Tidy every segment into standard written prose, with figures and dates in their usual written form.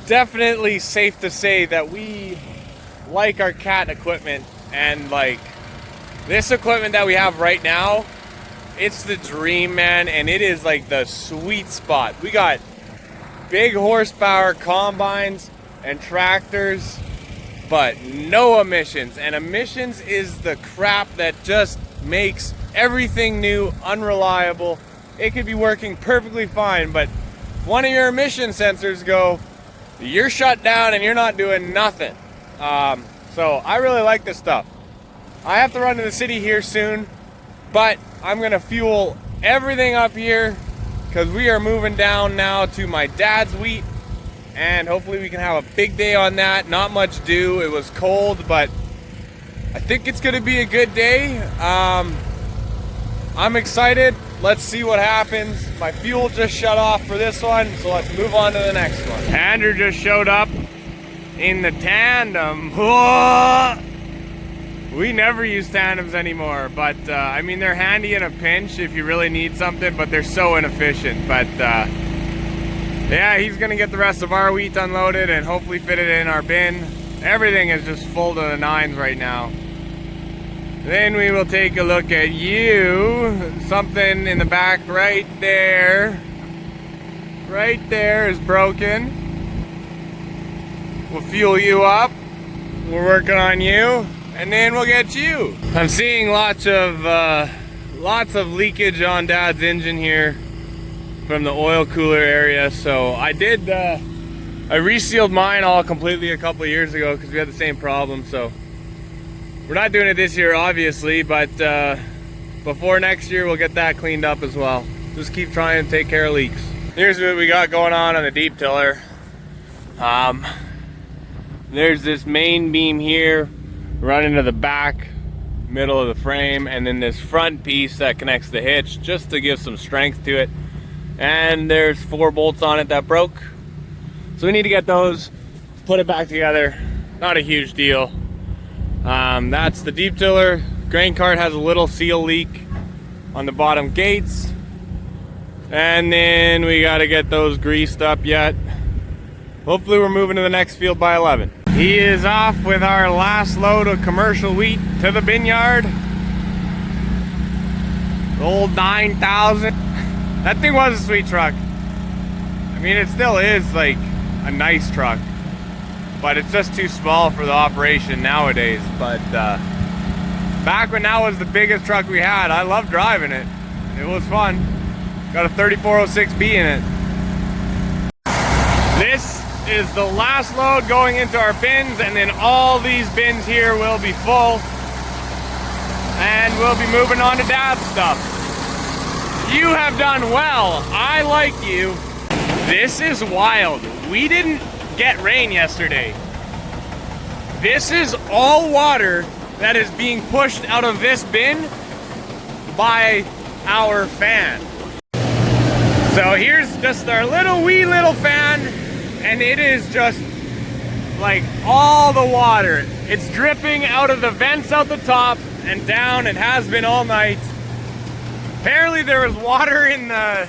definitely safe to say that we like our cat equipment, and like this equipment that we have right now, it's the dream, man, and it is like the sweet spot. We got big horsepower combines and tractors, but no emissions. And emissions is the crap that just makes everything new unreliable. It could be working perfectly fine, but if one of your emission sensors go, you're shut down and you're not doing nothing. So I really like this stuff. I have to run to the city here soon, but I'm gonna fuel everything up here because we are moving down now to my dad's wheat, and hopefully we can have a big day on that. Not much dew, it was cold, but I think it's gonna be a good day. I'm excited. Let's see what happens. My fuel just shut off for this one, so let's move on to the next one. Andrew just showed up in the tandem. Whoa! We never use tandems anymore, but I mean, they're handy in a pinch if you really need something, but they're so inefficient. But yeah, he's gonna get the rest of our wheat unloaded and hopefully fit it in our bin. Everything is just full to the nines right now. Then we will take a look at you. Something in the back right there. Right there is broken. We'll fuel you up. We're working on you, and then we'll get you. I'm seeing lots of leakage on Dad's engine here from the oil cooler area. So I resealed mine all completely a couple of years ago because we had the same problem. So we're not doing it this year, obviously, but before next year, we'll get that cleaned up as well. Just keep trying to take care of leaks. Here's what we got going on the deep tiller. There's this main beam here running to the back, middle of the frame, and then this front piece that connects the hitch just to give some strength to it. And there's 4 bolts on it that broke. So we need to get those, put it back together. Not a huge deal. That's the deep tiller. Grain cart has a little seal leak on the bottom gates. And then we gotta get those greased up yet. Hopefully we're moving to the next field by 11. He is off with our last load of commercial wheat to the bin yard. Old 9000. That thing was a sweet truck. I mean, it still is like a nice truck, but it's just too small for the operation nowadays. But back when that was the biggest truck we had, I loved driving it. It was fun. Got a 3406B in it. This is the last load going into our bins, and then all these bins here will be full, and we'll be moving on to Dad's stuff. You have done well. I like you. This is wild. We didn't get rain yesterday. This is all water that is being pushed out of this bin by our fan. So here's just our wee little fan, and it is just like all the water. It's dripping out of the vents out the top and down. It has been all night. Apparently there was water in the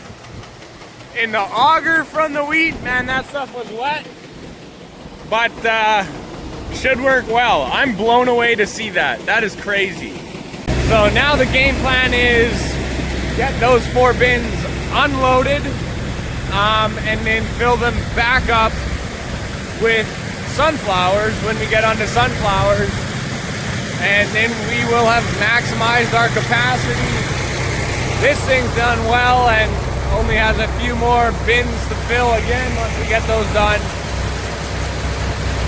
auger from the wheat. Man, that stuff was wet. But should work well. I'm blown away to see that. That is crazy. So now the game plan is get those 4 bins unloaded, and then fill them back up with sunflowers when we get onto sunflowers, and then we will have maximized our capacity. This thing's done well and only has a few more bins to fill again once we get those done.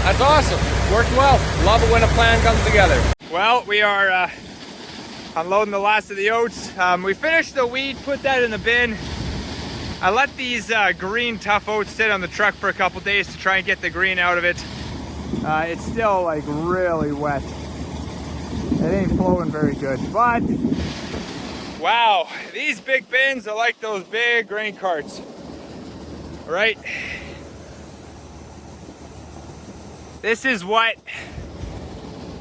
That's awesome. Worked well. Love it when a plan comes together. Well, we are unloading the last of the oats. We finished the wheat, put that in the bin. I let these green tough oats sit on the truck for a couple days to try and get the green out of it. It's still like really wet. It ain't flowing very good, but wow, these big bins are like those big grain carts, right? This is what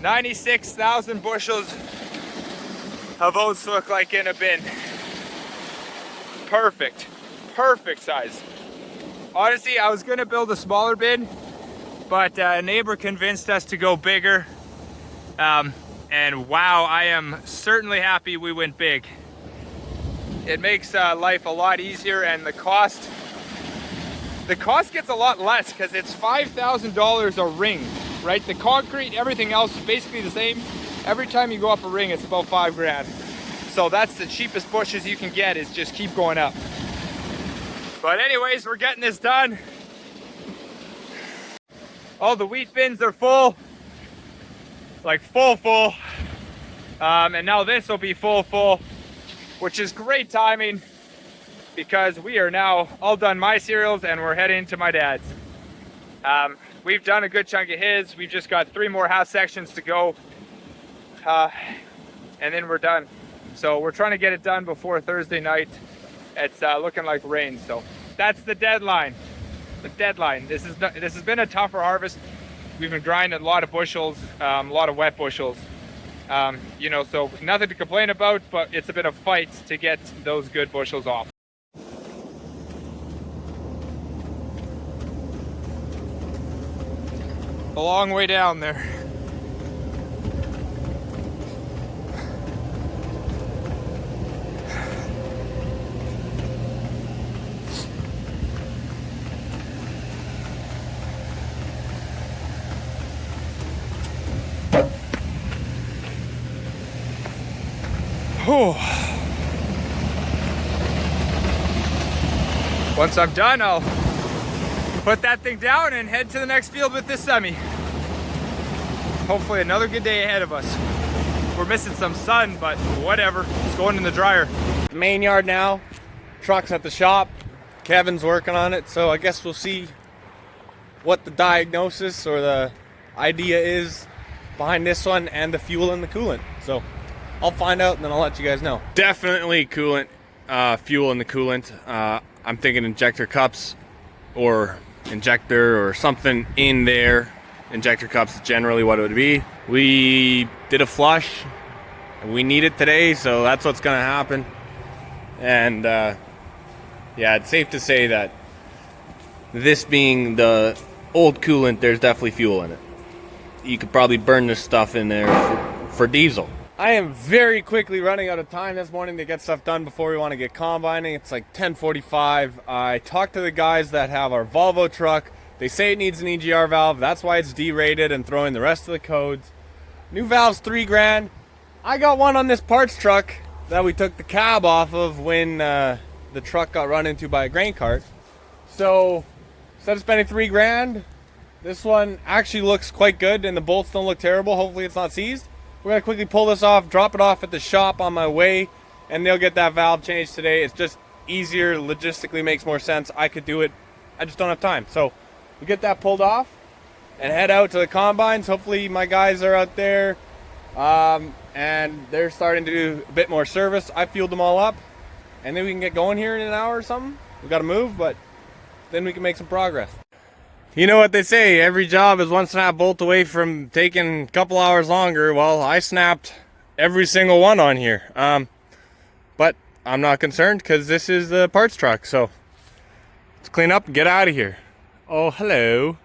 96,000 bushels of oats look like in a bin. Perfect. Perfect size. Honestly, I was gonna build a smaller bin, but a neighbor convinced us to go bigger. And wow, I am certainly happy we went big. It makes life a lot easier, and the cost gets a lot less because it's $5,000 a ring, right? The concrete, everything else is basically the same. Every time you go up a ring, it's about $5 grand. So that's the cheapest bushes you can get, is just keep going up. But anyways, we're getting this done. All the wheat bins are full, like full. And now this will be full, which is great timing because we are now all done my cereals and we're heading to my dad's. We've done a good chunk of his. We've just got 3 more half sections to go, and then we're done. So we're trying to get it done before Thursday night. It's looking like rain, so that's the deadline. This has been a tougher harvest. We've been grinding a lot of bushels, a lot of wet bushels. You know, so nothing to complain about, but it's been a fight to get those good bushels off. A long way down there. Once I'm done, I'll put that thing down and head to the next field with this semi. Hopefully another good day ahead of us. We're missing some sun, but whatever. It's going in the dryer. Main yard now. Truck's at the shop. Kevin's working on it, so I guess we'll see what the diagnosis or the idea is behind this one and the fuel and the coolant. So I'll find out and then I'll let you guys know. Definitely coolant, fuel in the coolant. I'm thinking injector cups or injector or something in there. Injector cups is generally what it would be. We did a flush. We need it today, so that's what's gonna happen. And yeah, it's safe to say that this being the old coolant, there's definitely fuel in it. You could probably burn this stuff in there for diesel. I am very quickly running out of time this morning to get stuff done before we want to get combining. It's like 10:45. I talked to the guys that have our Volvo truck. They say it needs an EGR valve. That's why it's derated and throwing the rest of the codes. New valve's $3 grand. I got one on this parts truck that we took the cab off of when the truck got run into by a grain cart. So instead of spending $3 grand, this one actually looks quite good and the bolts don't look terrible. Hopefully it's not seized. We're gonna quickly pull this off, drop it off at the shop on my way, and they'll get that valve changed today. It's just easier, logistically makes more sense. I could do it, I just don't have time. So we get that pulled off and head out to the combines. Hopefully my guys are out there and they're starting to do a bit more service. I fueled them all up and then we can get going here in an hour or something. We gotta move, but then we can make some progress. You know what they say, every job is one snap bolt away from taking a couple hours longer. Well, I snapped every single one on here. But I'm not concerned because this is the parts truck. So let's clean up and get out of here. Oh, hello.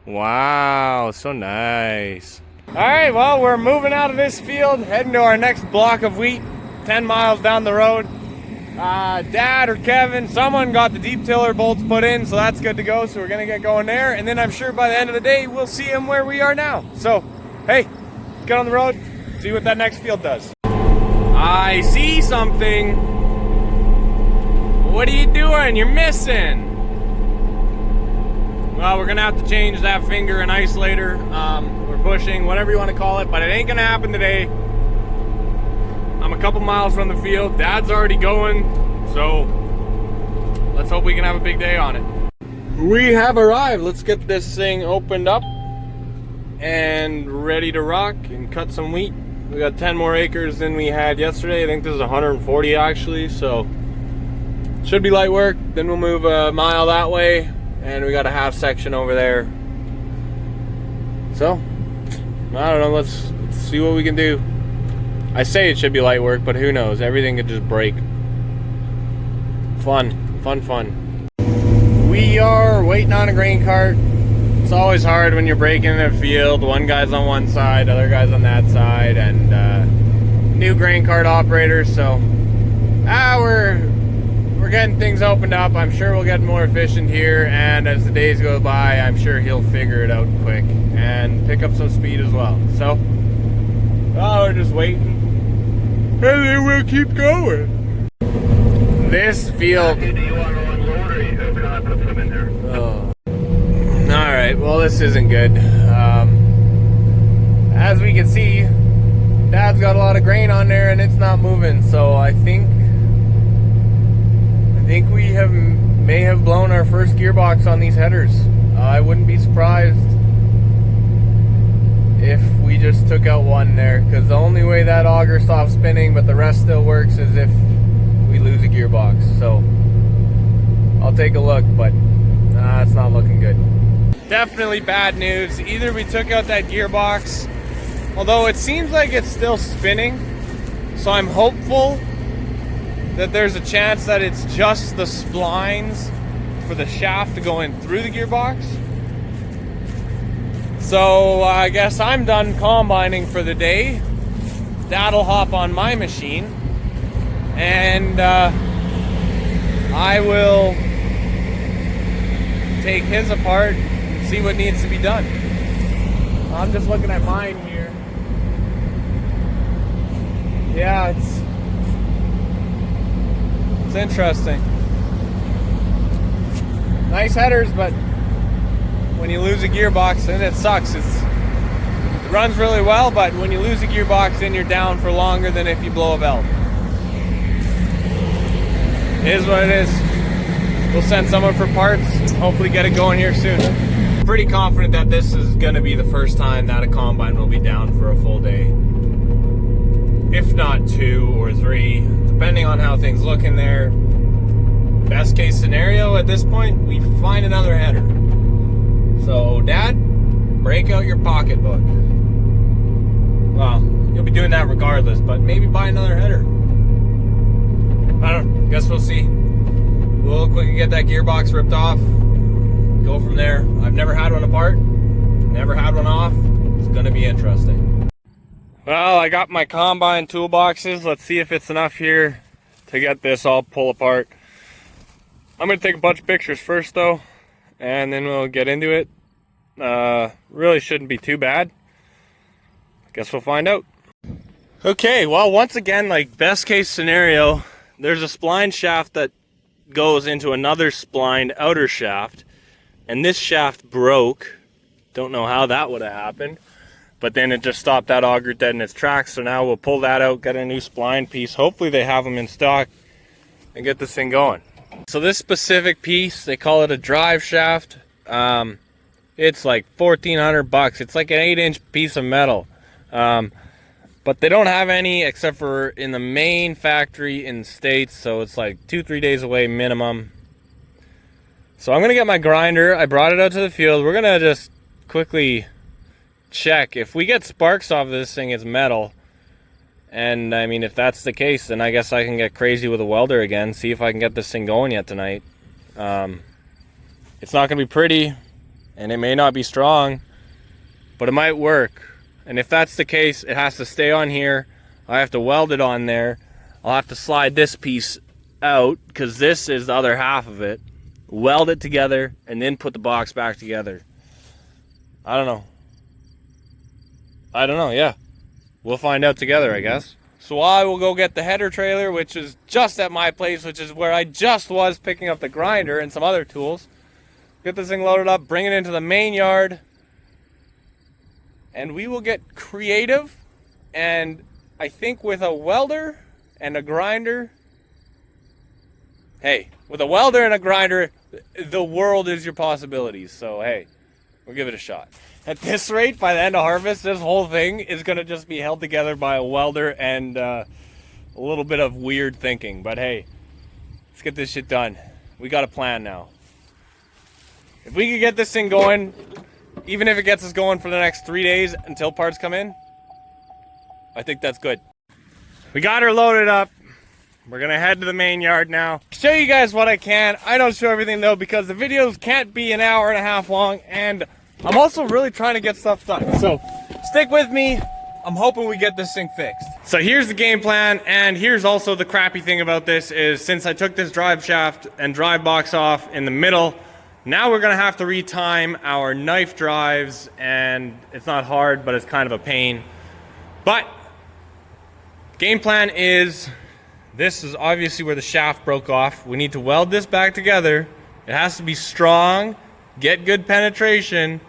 Wow, so nice. All right, well, we're moving out of this field, heading to our next block of wheat, 10 miles down the road. Dad or Kevin, someone got the deep tiller bolts put in, so that's good to go. So we're gonna get going there, and then I'm sure by the end of the day we'll see him where we are now. So hey, let's get on the road, see what that next field does. I see something. What are you doing? You're missing. Well, we're gonna have to change that finger and isolator or bushing, whatever you want to call it, but it ain't gonna happen today. I'm a couple miles from the field. Dad's already going, so let's hope we can have a big day on it. We have arrived. Let's get this thing opened up and ready to rock and cut some wheat. We got 10 more acres than we had yesterday. I think this is 140 actually, so should be light work. Then we'll move a mile that way, and we got a half section over there. So I don't know, let's see what we can do. I say it should be light work, but who knows? Everything could just break. Fun. We are waiting on a grain cart. It's always hard when you're breaking in a field. One guy's on one side, other guy's on that side, and new grain cart operators. So we're getting things opened up. I'm sure we'll get more efficient here, and as the days go by, I'm sure he'll figure it out quick and pick up some speed as well. So, well, we're just waiting, and then we'll keep going. This field. Do you want to unload or can I put some in there? Oh. Alright, well, this isn't good. As we can see, Dad's got a lot of grain on there and it's not moving, so I think we may have blown our first gearbox on these headers. I wouldn't be surprised if we just took out one there, because the only way that auger stops spinning but the rest still works is if we lose a gearbox. So I'll take a look, but it's not looking good. Definitely bad news. Either we took out that gearbox, although it seems like it's still spinning, so I'm hopeful that there's a chance that it's just the splines for the shaft going through the gearbox. So I guess I'm done combining for the day. Dad'll hop on my machine, and I will take his apart and see what needs to be done. I'm just looking at mine here. Yeah, it's interesting. Nice headers, but when you lose a gearbox, then it sucks. It runs really well, but when you lose a gearbox, then you're down for longer than if you blow a valve. It is what it is. We'll send someone for parts, hopefully get it going here soon. I'm pretty confident that this is going to be the first time that a combine will be down for a full day. If not 2 or 3, depending on how things look in there. Best case scenario at this point, we find another header. So, Dad, break out your pocketbook. Well, you'll be doing that regardless, but maybe buy another header. I don't know, guess we'll see. We'll quickly get that gearbox ripped off, go from there. I've never had one apart, never had one off. It's gonna be interesting. Well, I got my combine toolboxes. Let's see if it's enough here to get this all pull apart. I'm gonna take a bunch of pictures first though, and then we'll get into it. Really shouldn't be too bad. Guess we'll find out. Okay, well, once again, like best case scenario, there's a spline shaft that goes into another splined outer shaft, and this shaft broke. Don't know how that would have happened, but then it just stopped that auger dead in its tracks. So now we'll pull that out, get a new spline piece. Hopefully they have them in stock and get this thing going. So this specific piece, they call it a drive shaft. It's like $1,400. It's like an 8-inch piece of metal. But they don't have any except for in the main factory in the States. So it's like 2-3 days away minimum. So I'm gonna get my grinder. I brought it out to the field. We're gonna just quickly check. If we get sparks off this thing, it's metal. And I mean, if that's the case, then I guess I can get crazy with a welder again, see if I can get this thing going yet tonight. It's not gonna be pretty, and it may not be strong, but it might work. And if that's the case, it has to stay on here. I have to weld it on there. I'll have to slide this piece out, because this is the other half of it. Weld it together, and then put the box back together. I don't know, yeah. We'll find out together, I guess. So I will go get the header trailer, which is just at my place, which is where I just was picking up the grinder and some other tools. Get this thing loaded up, bring it into the main yard, and we will get creative. And I think with a welder and a grinder, hey, with a welder and a grinder, the world is your possibilities. So hey, we'll give it a shot. At this rate, by the end of harvest, this whole thing is going to just be held together by a welder and a little bit of weird thinking. But hey, let's get this shit done. We got a plan now. If we could get this thing going, even if it gets us going for the next 3 days until parts come in, I think that's good. We got her loaded up. We're gonna head to the main yard now. Show you guys what I can. I don't show everything though because the videos can't be an hour and a half long, and I'm also really trying to get stuff done. So stick with me. I'm hoping we get this thing fixed. So here's the game plan, and here's also the crappy thing about this is since I took this drive shaft and drive box off in the middle, now we're gonna have to retime our knife drives, and it's not hard, but it's kind of a pain. But game plan is, this is obviously where the shaft broke off. We need to weld this back together. It has to be strong, get good penetration,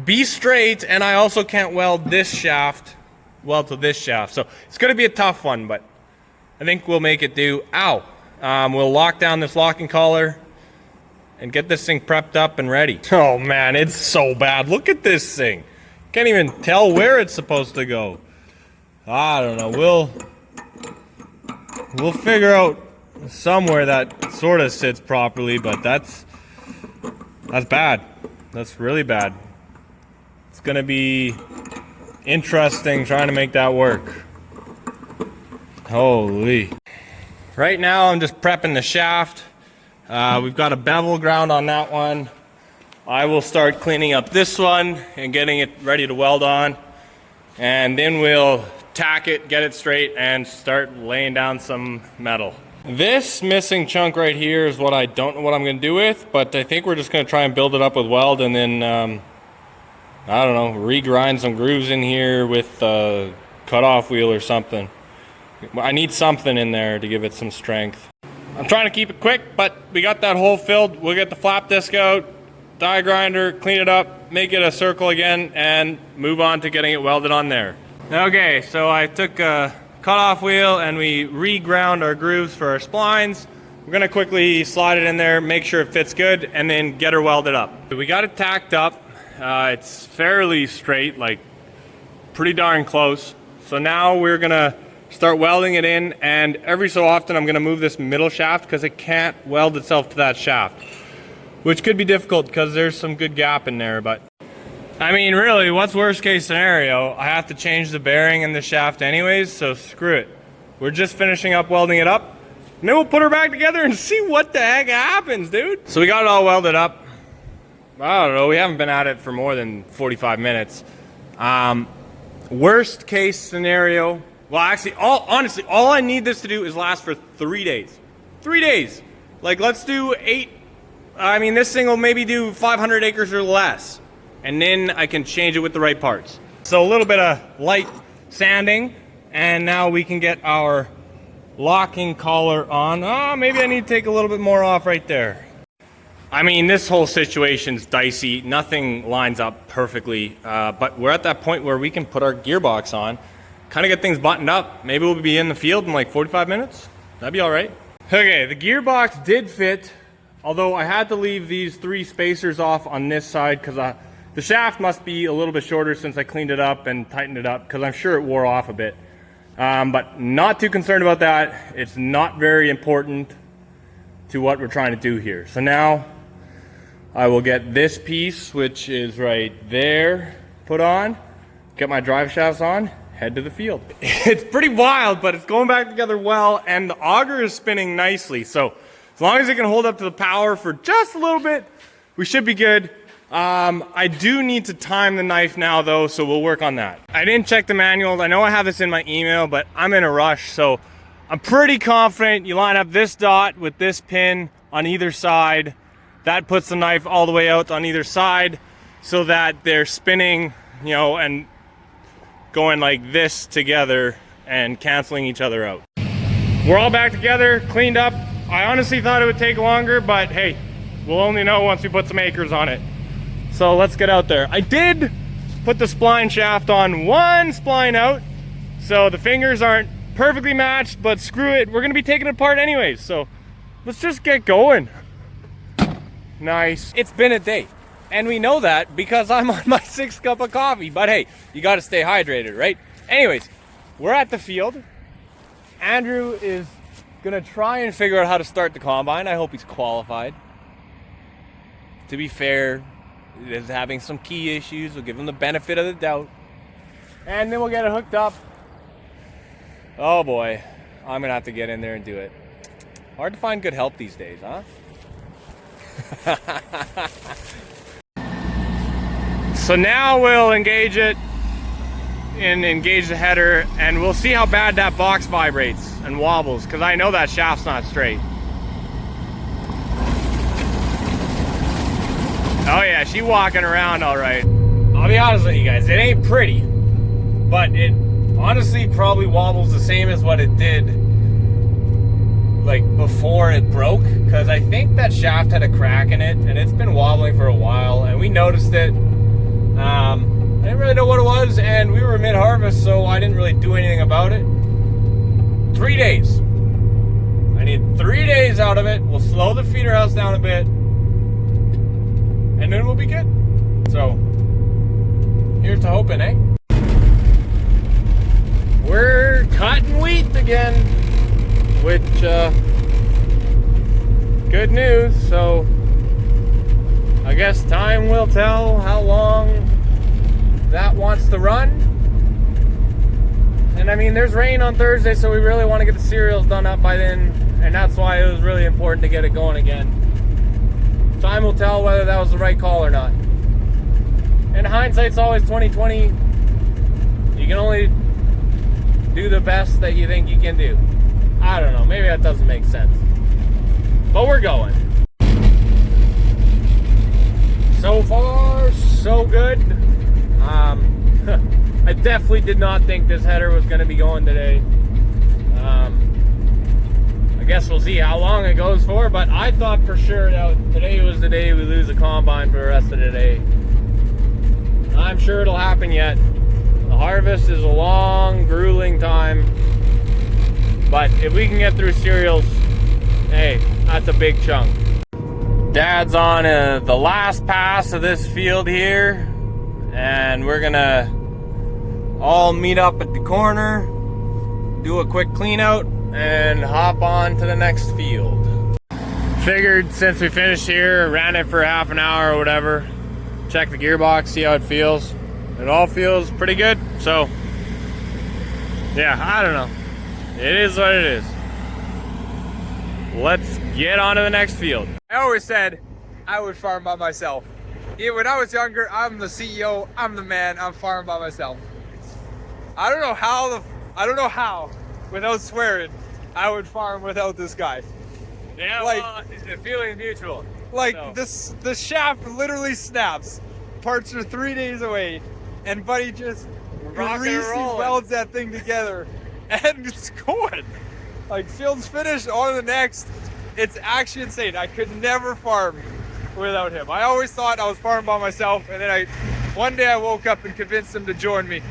be straight, and I also can't weld this shaft to this shaft. So it's gonna be a tough one, but I think we'll make it do. Ow. We'll lock down this locking collar and get this thing prepped up and ready. Oh man, it's so bad. Look at this thing. Can't even tell where it's supposed to go. I don't know, we'll figure out somewhere that sort of sits properly, but that's bad. That's really bad. It's gonna be interesting trying to make that work. Holy. Right now I'm just prepping the shaft. We've got a bevel ground on that one. I will start cleaning up this one and getting it ready to weld on, and then we'll tack it, get it straight, and start laying down some metal. This missing chunk right here is what I don't know what I'm gonna do with, but I think we're just gonna try and build it up with weld, and then I don't know, regrind some grooves in here with a cutoff wheel or something. I need something in there to give it some strength. I'm trying to keep it quick, but we got that hole filled. We'll get the flap disc out, die grinder, clean it up, make it a circle again, and move on to getting it welded on there. Okay, so I took a cutoff wheel and we re-ground our grooves for our splines. We're gonna quickly slide it in there, make sure it fits good, and then get her welded up. We got it tacked up. It's fairly straight, like pretty darn close. So now we're gonna start welding it in, and every so often I'm gonna move this middle shaft because it can't weld itself to that shaft, which could be difficult because there's some good gap in there. But I mean, really, what's worst case scenario? I have to change the bearing in the shaft anyways, so screw it. We're just finishing up welding it up, and then we'll put her back together and see what the heck happens, dude. So we got it all welded up. I don't know, we haven't been at it for more than 45 minutes. Worst case scenario, well actually, honestly, all I need this to do is last for 3 days. 3 days. Like, let's do 8. I mean, this thing will maybe do 500 acres or less, and then I can change it with the right parts. So a little bit of light sanding, and now we can get our locking collar on. Oh, maybe I need to take a little bit more off right there. I mean, this whole situation's dicey. Nothing lines up perfectly, but we're at that point where we can put our gearbox on, kind of get things buttoned up. Maybe we'll be in the field in like 45 minutes. That'd be all right. Okay, the gearbox did fit, although I had to leave these 3 spacers off on this side because the shaft must be a little bit shorter since I cleaned it up and tightened it up, because I'm sure it wore off a bit. But not too concerned about that. It's not very important to what we're trying to do here. So now I will get this piece, which is right there, put on, get my drive shafts on, head to the field. It's pretty wild, but it's going back together well, and the auger is spinning nicely. So as long as it can hold up to the power for just a little bit, we should be good. I do need to time the knife now though, so we'll work on that. I didn't check the manuals. I know I have this in my email, but I'm in a rush, so I'm pretty confident you line up this dot with this pin on either side. That puts the knife all the way out on either side so that they're spinning, you know, and going like this together and canceling each other out. We're all back together, cleaned up. I honestly thought it would take longer, but hey, we'll only know once we put some acres on it. So let's get out there. I did put the spline shaft on one spline out, so the fingers aren't perfectly matched, but screw it, we're gonna be taking it apart anyways, so let's just get going. Nice. It's been a day, and we know that because I'm on my 6th cup of coffee, but hey, you gotta stay hydrated, right? Anyways, we're at the field. Andrew is gonna try and figure out how to start the combine. I hope he's qualified. To be fair, is having some key issues. We'll give him the benefit of the doubt, and then we'll get it hooked up. Oh boy, I'm gonna have to get in there and do it. Hard to find good help these days, huh? So now we'll engage it and engage the header, and we'll see how bad that box vibrates and wobbles, because I know that shaft's not straight. Oh yeah, she's walking around all right. I'll be honest with you guys, it ain't pretty, but it honestly probably wobbles the same as what it did like before it broke, because I think that shaft had a crack in it and it's been wobbling for a while, and we noticed it. I didn't really know what it was, and we were mid-harvest, so I didn't really do anything about it. 3 days. I need 3 days out of it. We'll slow the feeder house down a bit, and then we'll be good. So, here's to hoping, eh? We're cutting wheat again, which, good news. So, I guess time will tell how long that wants to run. And I mean, there's rain on Thursday, so we really want to get the cereals done up by then, and that's why it was really important to get it going again. Time will tell whether that was the right call or not. And hindsight's always 20/20. You can only do the best that you think you can do. I don't know, maybe that doesn't make sense, but we're going. So far, so good. I definitely did not think this header was going to be going today. I guess we'll see how long it goes for, but I thought for sure that today was the day we lose the combine for the rest of the day. I'm sure it'll happen yet. The harvest is a long, grueling time, but if we can get through cereals, hey, that's a big chunk. Dad's on the last pass of this field here, and we're gonna all meet up at the corner, do a quick clean out, and hop on to the next field. Figured since we finished here, ran it for half an hour or whatever, check the gearbox, see how it feels. It all feels pretty good, so yeah, I don't know. It is what it is. Let's get on to the next field. I always said I would farm by myself. Yeah, when I was younger, I'm the CEO, I'm the man, I'm farming by myself. I don't know how, without swearing, I would farm without this guy. Yeah, like, well, the feeling's mutual. Like, so. the shaft literally snaps. Parts are 3 days away, and Buddy just greasy welds that thing together, and it's going. Like, field's finished, on to the next. It's actually insane. I could never farm without him. I always thought I was farming by myself, and then one day I woke up and convinced him to join me,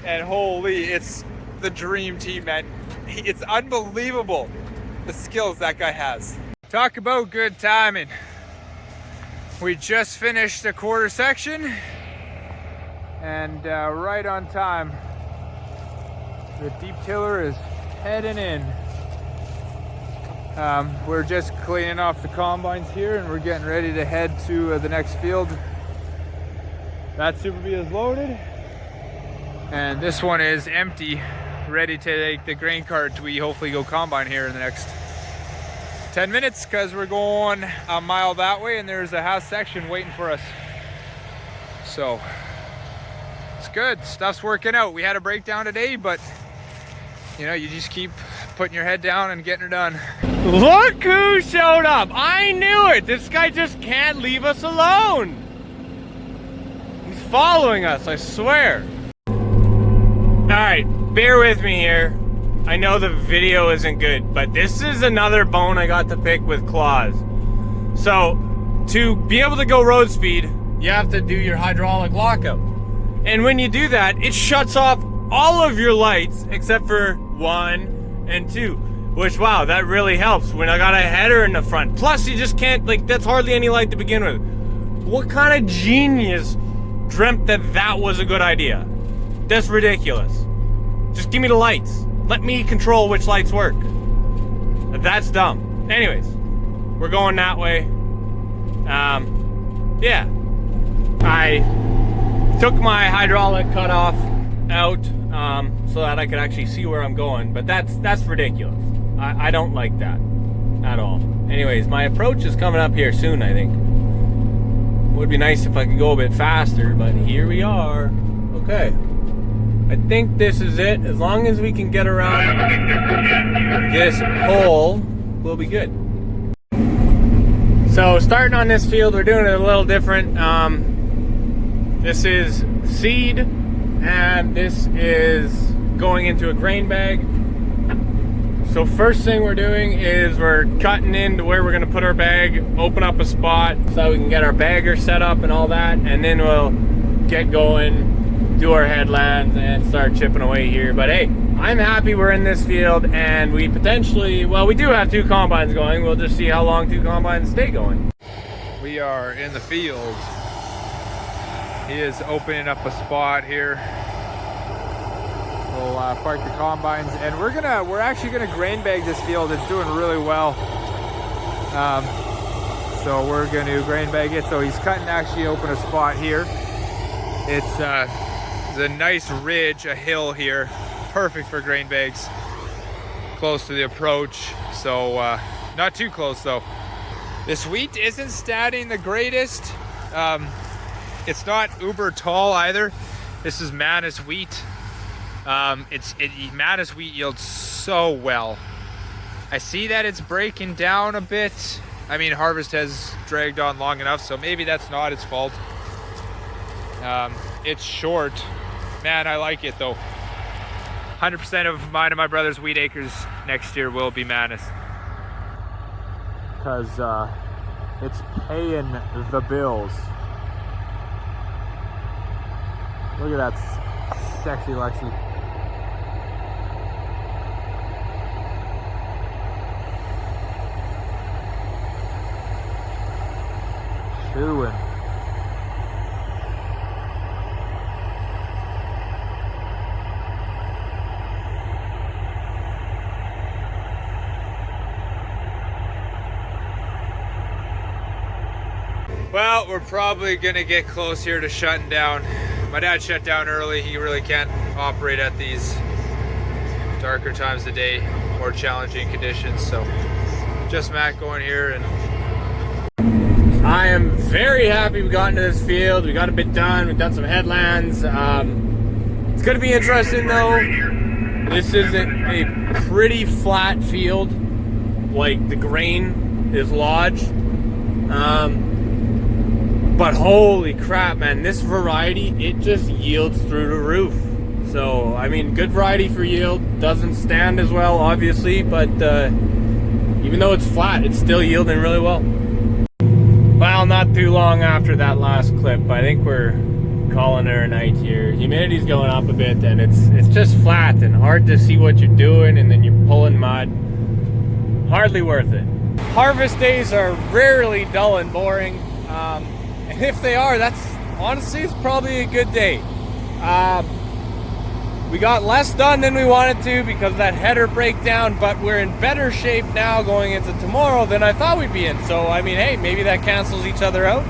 and holy, it's the dream team, man. It's unbelievable the skills that guy has. Talk about good timing. We just finished a quarter section, and right on time. The deep tiller is heading in. We're just cleaning off the combines here, and we're getting ready to head to the next field. That Super B is loaded, and this one is empty, ready to take the grain cart. We hopefully go combine here in the next 10 minutes, because we're going a mile that way, and there's a half section waiting for us. So it's good, stuff's working out. We had a breakdown today, but you know, you just keep putting your head down and getting it done. Look who showed up! I knew it! This guy just can't leave us alone! He's following us, I swear. Alright, bear with me here. I know the video isn't good, but this is another bone I got to pick with claws. So, to be able to go road speed, you have to do your hydraulic lockout. And when you do that, it shuts off all of your lights except for 1 and 2, which, wow, that really helps when I got a header in the front. Plus, you just can't, like, that's hardly any light to begin with. What kind of genius dreamt that that was a good idea? That's ridiculous. Just give me the lights. Let me control which lights work. That's dumb. Anyways, we're going that way. Yeah. I took my hydraulic cutoff out so that I could actually see where I'm going, but that's ridiculous. I don't like that at all. Anyways, my approach is coming up here soon, I think. Would be nice if I could go a bit faster, but here we are. Okay. I think this is it. As long as we can get around this pole, we'll be good. So starting on this field, we're doing it a little different. This is seed, and this is going into a grain bag. So first thing we're doing is we're cutting into where we're gonna put our bag, open up a spot so we can get our bagger set up and all that, and then we'll get going, do our headlands, and start chipping away here. But hey, I'm happy we're in this field, and we potentially, well, we do have 2 combines going. We'll just see how long 2 combines stay going. We are in the field. He is opening up a spot here. We'll park the combines, and we're actually gonna grain bag this field. It's doing really well. So we're gonna grain bag it. So he's cutting actually open a spot here. It's the nice ridge, a hill here, perfect for grain bags. Close to the approach, so not too close though. This wheat isn't standing the greatest. It's not uber tall either. This is Manus wheat. Manus wheat yields so well. I see that it's breaking down a bit. I mean, harvest has dragged on long enough, so maybe that's not its fault. It's short. Man, I like it though. 100% of mine and my brother's wheat acres next year will be Manus. Because it's paying the bills. Look at that sexy Lexi. Chewing. Well, we're probably gonna get close here to shutting down. My dad shut down early. He really can't operate at these darker times of day, more challenging conditions. So just Matt going here, and I am very happy we got into this field. We got a bit done. We've done some headlands. It's going to be interesting though. This isn't a pretty flat field. Like the grain is lodged. But holy crap, man, this variety, it just yields through the roof. So, I mean, good variety for yield. Doesn't stand as well, obviously, but even though it's flat, it's still yielding really well. Well, not too long after that last clip, I think we're calling it a night here. Humidity's going up a bit, and it's just flat and hard to see what you're doing, and then you're pulling mud. Hardly worth it. Harvest days are rarely dull and boring. And if they are, that's honestly, it's probably a good day. We got less done than we wanted to because of that header breakdown, but we're in better shape now going into tomorrow than I thought we'd be in. So, I mean, hey, maybe that cancels each other out.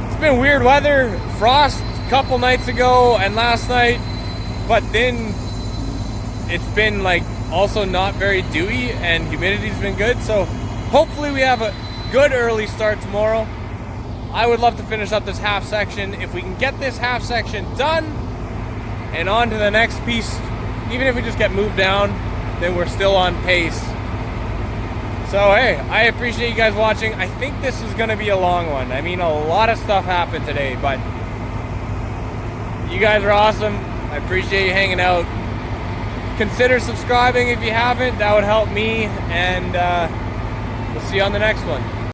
It's been weird weather, frost a couple nights ago and last night, but then it's been like also not very dewy and humidity's been good. So hopefully we have a good early start tomorrow. I would love to finish up this half section. If we can get this half section done and on to the next piece, even if we just get moved down, then we're still on pace. So hey, I appreciate you guys watching. I think this is gonna be a long one. I mean, a lot of stuff happened today, but you guys are awesome. I appreciate you hanging out. Consider subscribing if you haven't. That would help me, and we'll see you on the next one.